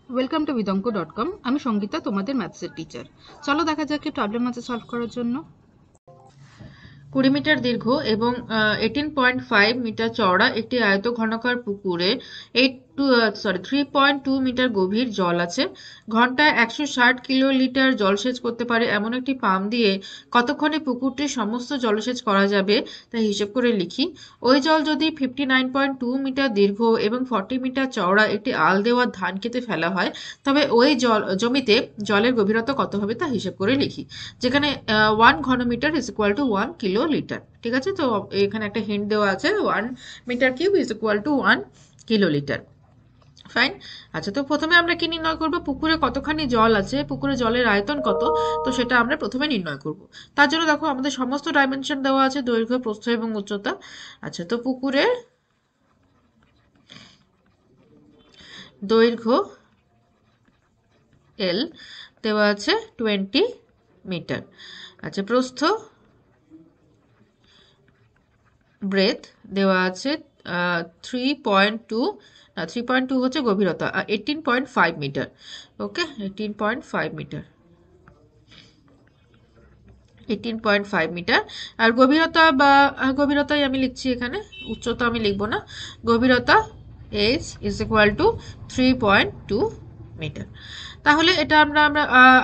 Welcome to bidanko.com। আমি সঙ্গীতা, তোমাদের ম্যাথসের teacher. চলো দেখা যাক কি প্রবলেম আছে সলভ করার জন্য। 20 মিটার দীর্ঘ এবং 18.5 মিটার চওড়া একটি আয়তঘনকার পুকুরে 3.2 মিটার গভীর জল আছে। ঘন্টায় 160 কিলোলিটার জলসেচ করতে পারে এমন একটি পাম্প দিয়ে কতক্ষণে পুকুরটির সমস্ত জলসেচ করা যাবে তা হিসেব করে লিখি। ওই জল যদি 59.2 মিটার দীর্ঘ এবং 40 মিটার চওড়া একটি আল দেওয়া ধান খেতে ফেলা হয়, তবে ওই জমিতে জলের গভীরতা কত হবে তা হিসেব করে লিখি। যেখানে 1 ঘনমিটার ইজ ইকুয়াল টু 1 কিলোলিটার। ঠিক আছে, তো এখানে একটা হিন্ট দেওয়া আছে, 1 metre cube is equal to 1 কিলোলিটার। ফাইন। আচ্ছা, তো প্রথমে আমরা কি নির্ণয় করব? পুকুরে কতখানি জল আছে, পুকুরে জলের আয়তন কত, তো সেটা আমরা প্রথমে নির্ণয় করব। তার জন্য দেখো আমাদের সমস্ত ডাইমেনশন দেওয়া আছে, দৈর্ঘ্য, প্রস্থ এবং উচ্চতা। আচ্ছা, তো পুকুরের দৈর্ঘ্য এল দেওয়া আছে 20 মিটার। আচ্ছা, প্রস্থ ব্রেথ দেওয়া আছে 3.2 হচ্ছে গভীরতা, 18.5 মিটার। Okay, 18.5 metre, 18.5 metre. আর গভীরতাই আমি লিখছি এখানে, উচ্চতা আমি লিখবো না। গভীরতা h is equal to 3.2 metre. তাহলে এটা আমরা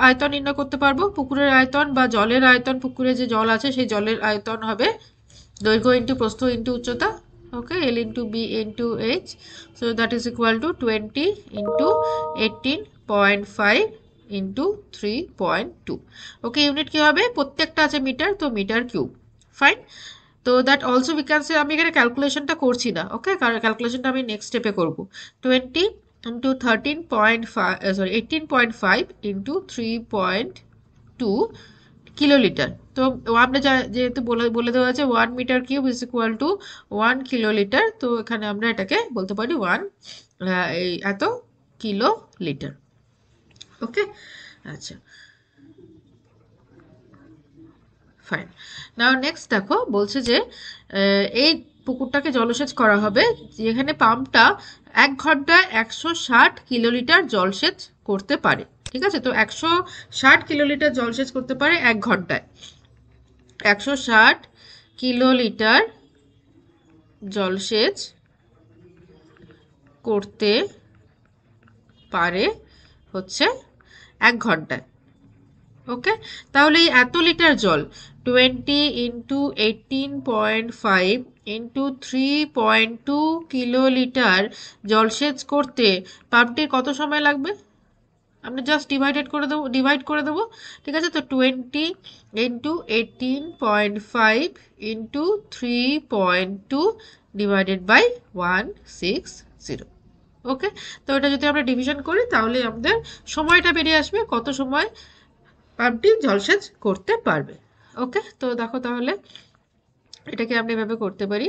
আয়তন নির্ণয় করতে পারবো। পুকুরের আয়তন বা জলের আয়তন, পুকুরে যে জল আছে সেই জলের আয়তন হবে দৈর্ঘ্য ইন্টু প্রস্থ ইন্টু উচ্চতা। ওকে, L into B into H, so that is equal two 20 into 18.5 into 3.2। Okay, unit কি হবে? প্রত্যেকটা আছে মিটার, তো মিটার কিউব। ফাইন। তো that also we can say, আমি এখানে ক্যালকুলেশনটা করছি না। ওকে, কারণ ক্যালকুলেশনটা আমি নেক্সট স্টেপে করব। 20 ইন্টু 18.5 ইন্টু 3.2 কিলোলিটার। তো আমরা যেহেতু বলে দেওয়া আছে 1 metre cube is equal to 1 kilolitre, তো এখানে আমরা এটাকে বলতে পারি 1 এত কিলোলিটার। ওকে, আচ্ছা, ফাইন। নাও নেক্সট দেখো, বলছে যে এই পুকুরটাকে জলসেচ করা হবে, যেখানে পাম্পটা 1 ঘন্টায় 160 কিলোলিটার জলসেচ করতে পারে। ঠিক আছে, তো 160 কিলোলিটার জলসেচ করতে পারে 1 ঘন্টায়। 160 কিলোলিটার জলসেচ করতে পারে হচ্ছে 1 ঘন্টায়। ওকে, তাহলে এই এত লিটার জল 20 ইন্টু 18.5 ইন্টু 3.2 কিলোলিটার জলসেচ করতে পাম্পটির কত সময় লাগবে? আমরা জাস্ট ডিভাইড করে দেবো। ঠিক আছে, তো 20 ইন্টু 18.5 ইন্টু 3.2 ডিভাইডেড বাই 160। ওকে, তো এটা যদি আমরা ডিভিশন করি তাহলে আমাদের সময়টা বেরিয়ে আসবে, কত সময় পাম্পটি জলসেচ করতে পারবে। ওকে, তো দেখো তাহলে এটাকে আমরা এভাবে করতে পারি,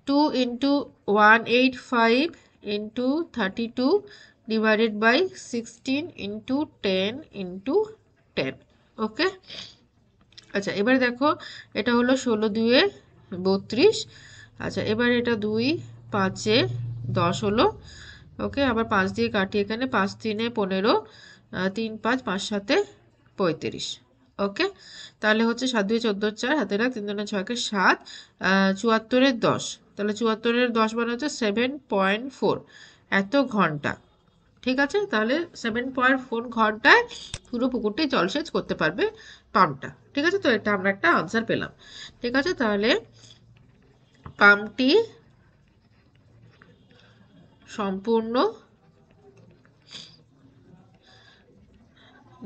2 into 185 into 32 divided by 16 into 10 into 10। Okay, আচ্ছা, এবারে দেখো এটা হলো 16 দুয়ে 32। আচ্ছা, এবার এটা 2 5 10 হলো। ওকে, আবার 5 দিয়ে কাটি, এখানে 5 3 15, 3 5 5 7 35। ওকে, তাহলে হচ্ছে 7 2 14 4, হাতে রাখ, 3 2 6 7, 74 10, তাহলে 74 10 মানে হচ্ছে 7.4 এত ঘন্টা। ঠিক আছে, তাহলে 7.4 ঘন্টায় পুরো পুকুরটি জলসেচ করতে পারবে পাম্পটা। ঠিক আছে, তো এটা আমরা একটা আনসার পেলাম। ঠিক আছে, তাহলে পাম্পটি সম্পূর্ণ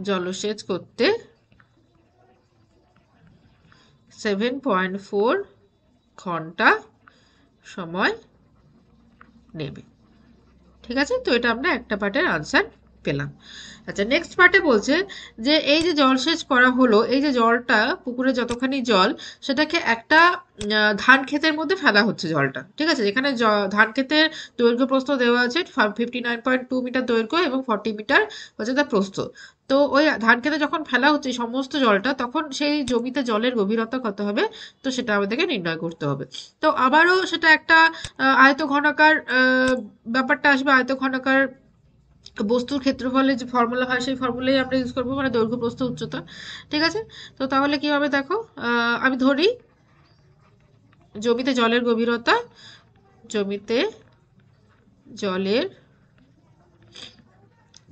জলসেচ করতে 7.4 ঘন্টা সময় নেবে। ঠিক আছে, তো এটা আমরা একটা পার্টের আনসার পেলাম। আচ্ছা, নেক্সট পার্টে বলছে যে এই যে জলসেচ করা হলো, এই যে জলটা, পুকুরে যতখানি জল, সেটাকে একটা ধান ক্ষেতের মধ্যে ফেলা হচ্ছে জলটা। ঠিক আছে, যেখানে ধান ক্ষেতের দৈর্ঘ্য প্রস্থ দেওয়া আছে 59.2 মিটার দৈর্ঘ্য এবং 40 মিটার হচ্ছে তার প্রস্থ। তো ওই ধান ক্ষেতে যখন ফেলা হচ্ছে সমস্ত জলটা, তখন সেই জমিতে জলের গভীরতা কত হবে, তো সেটা আমাদেরকে নির্ণয় করতে হবে। তো আবারও সেটা একটা আয়তঘনকার ব্যাপারটা আসবে, আয়তঘনকার বস্তুর ক্ষেত্রফলের যে ফর্মুলা হয় সেই ফর্মুলাই আমরা ইউজ করবো, মানে দৈর্ঘ্য প্রস্থ উচ্চতা। ঠিক আছে, তো তাহলে কি হবে দেখো, আমি ধরি জমিতে জলের গভীরতা, জমিতে জলের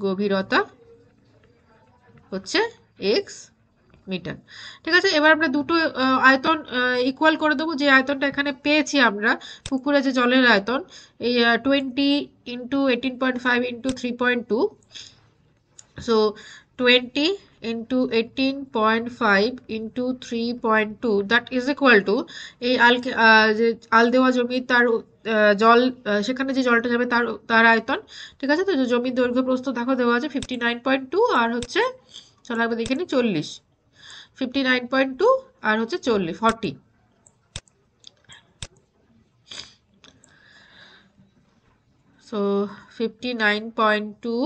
গভীরতা হচ্ছে এক্স মিটার। ঠিক আছে, এবার আমরা দুটো আয়তন ইকুয়াল করে দেবো। যে আয়তনটা এখানে পেয়েছি আমরা, পুকুরে যে জলের আয়তন, এই 20 into 18.5 into 3.2, so 20 into 18.5 into 3.2, that is equal two এই যে আল দেওয়া জমি তার জল, সেখানে যে জলটা যাবে তার তার আয়তন। ঠিক আছে, তো জমির দৈর্ঘ্য প্রস্থ দেখো দেওয়া আছে 59.2, আর হচ্ছে চলো একবার দেখে নিই 40, 59.2 আর হচ্ছে 40, সো 59.2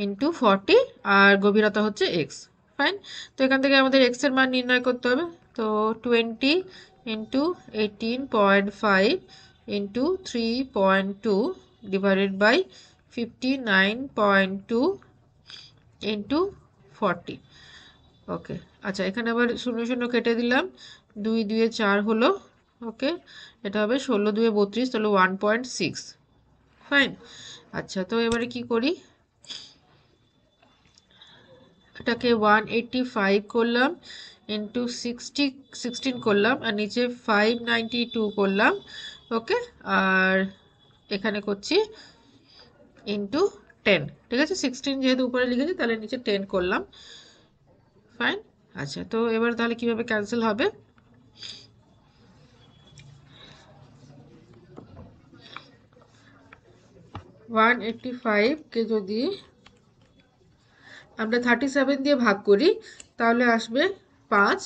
ইন্টু 40, আর গভীরতা হচ্ছে এক্স। ফাইন, তো এখান থেকে আমাদের এক্স এর মান নির্ণয় করতে হবে। তো 20 into 18.5 into 3.2 divided by 59.2 into 40। Okay, আচ্ছা এখানে আবার 0 0 কেটে দিলাম, 2 2 4 হলো। ওকে, এটা হবে 16 2 32, তাহলে 1.6। ফাইন, আচ্ছা তো এবারে কি করি, এটাকে 185 করলাম ইন্টু 16 করলাম, আর নিচে 592 করলাম। ওকে, আর এখানে করছি ইন্টু 10। ঠিক আছে, 16 যেহেতু উপরে লিখেছি তাহলে নিচে 10 করলাম। ফাইন, আচ্ছা তো এবার তাহলে কিভাবে ক্যান্সেল হবে, 185কে যদি আমরা 37 দিয়ে ভাগ করি তাহলে আসবে 5।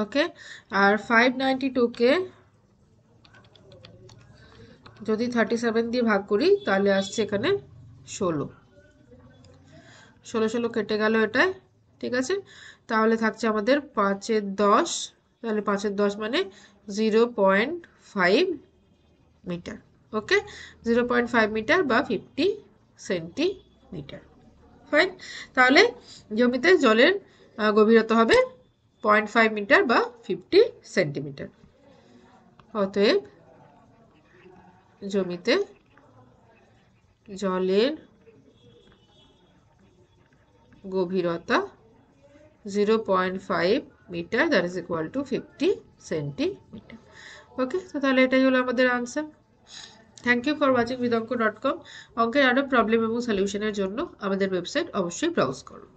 ওকে, আর 592কে যদি 37 দিয়ে ভাগ করি তাহলে আসছে এখানে 16। 16 কেটে গেল এটায়। ঠিক আছে, তাহলে থাকছে আমাদের 5 এর 10, তাহলে 5 এর 10 মানে 0.5 মিটার। ওকে, 0.5 মিটার বা 50 সেন্টিমিটার। ফাইন, তাহলে জমিতে জলের গভীরতা হবে 0.5 মিটার বা 50 সেন্টিমিটার। অতএব জমিতে জলের গভীরতা 0.5 metre, that is equal to 50 centimetre. Okay, তো তাহলে এটাই হলো আমাদের answer. Thank you for watching vidonko.com। অঙ্কের আরও প্রবলেম এবং সলিউশনের জন্য আমাদের ওয়েবসাইট অবশ্যই ব্রাউজ করুন।